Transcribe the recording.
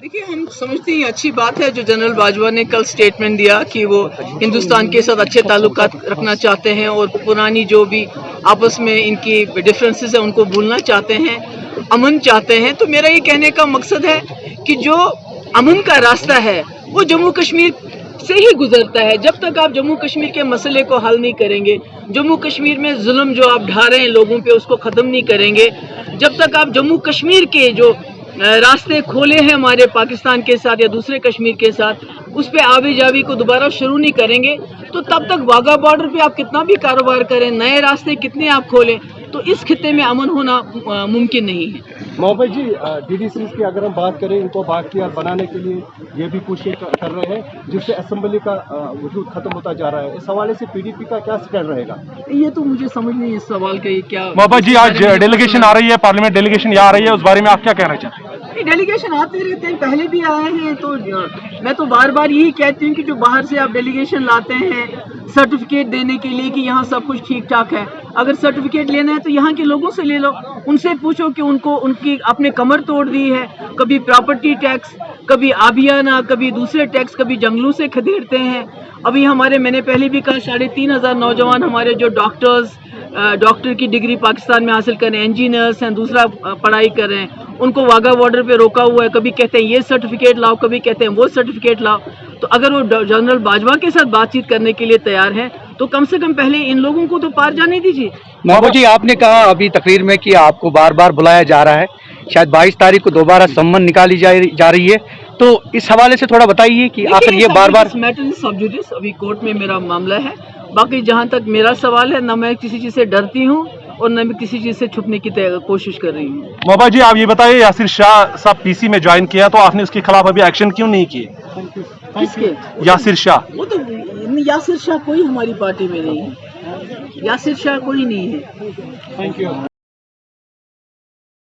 देखिए, हम समझते हैं अच्छी बात है जो जनरल बाजवा ने कल स्टेटमेंट दिया कि वो हिंदुस्तान के साथ अच्छे ताल्लुकात रखना चाहते हैं और पुरानी जो भी आपस में इनकी डिफरेंसेस है उनको भूलना चाहते हैं, अमन चाहते हैं। तो मेरा ये कहने का मकसद है कि जो अमन का रास्ता है वो जम्मू कश्मीर से ही गुजरता है। जब तक आप जम्मू कश्मीर के मसले को हल नहीं करेंगे, जम्मू कश्मीर में जुल्म जो आप ढा रहे हैं लोगों पे उसको ख़त्म नहीं करेंगे, जब तक आप जम्मू कश्मीर के जो रास्ते खोले हैं हमारे पाकिस्तान के साथ या दूसरे कश्मीर के साथ उस पर आवी जावी को दोबारा शुरू नहीं करेंगे, तो तब तक वाघा बॉर्डर पे आप कितना भी कारोबार करें, नए रास्ते कितने आप खोलें, तो इस खित्ते में अमन होना मुमकिन नहीं है। मोहब्बत जी, DDCs की अगर हम बात करें, इनको बाख्तियार बनाने के लिए ये भी कोशिश कर रहे हैं जिससे असेंबली का वजूद खत्म होता जा रहा है। इस हवाले से PDP का क्या स्टैंड रहेगा? ये तो मुझे समझ नहीं इस सवाल का ये क्या। मोहब्बत जी, आज डेलीगेशन आ रही है, पार्लियामेंट डेलीगेशन आ रही है, उस बारे में आप क्या कहना चाहते हैं? डेलीगेशन आते रहते हैं, पहले भी आए हैं, तो मैं तो बार बार यही कहती हूँ कि जो बाहर से आप डेलीगेशन लाते हैं सर्टिफिकेट देने के लिए कि यहाँ सब कुछ ठीक ठाक है, अगर सर्टिफिकेट लेना है तो यहाँ के लोगों से ले लो, उनसे पूछो कि उनको उनकी आपने कमर तोड़ दी है, कभी प्रॉपर्टी टैक्स, कभी आबियाना, कभी दूसरे टैक्स, कभी जंगलों से खदेड़ते हैं। अभी हमारे, मैंने पहले भी कहा, 3,500 नौजवान हमारे जो डॉक्टर की डिग्री पाकिस्तान में हासिल कर रहे हैं, इंजीनियर्स हैं, दूसरा पढ़ाई कर रहे हैं, उनको वाघा बॉर्डर पे रोका हुआ है। कभी कहते हैं ये सर्टिफिकेट लाओ, कभी कहते हैं वो सर्टिफिकेट लाओ। तो अगर वो जनरल बाजवा के साथ बातचीत करने के लिए तैयार हैं तो कम से कम पहले इन लोगों को तो पार जाने दीजिए। मोहब्बत जी, आपने कहा अभी तकरीर में कि आपको बार बार बुलाया जा रहा है, शायद 22 तारीख को दोबारा सम्मन निकाली जा रही है, तो इस हवाले से थोड़ा बताइए कि आखिर ये बार बार मैटर सब जुडिस, अभी कोर्ट में मेरा मामला है। बाकी जहाँ तक मेरा सवाल है, न मैं किसी चीज़ से डरती हूँ और न मैं किसी चीज़ से छुपने की कोशिश कर रही हूँ। मोहब्बत जी, आप ये बताइए, यासिर शाह साहब PC में ज्वाइन किया तो आपने उसके खिलाफ अभी एक्शन क्यों नहीं किए? किसके? यासिर शाह। वो तो यासिर शाह कोई हमारी पार्टी में नहीं है, यासिर शाह कोई नहीं है। Thank you.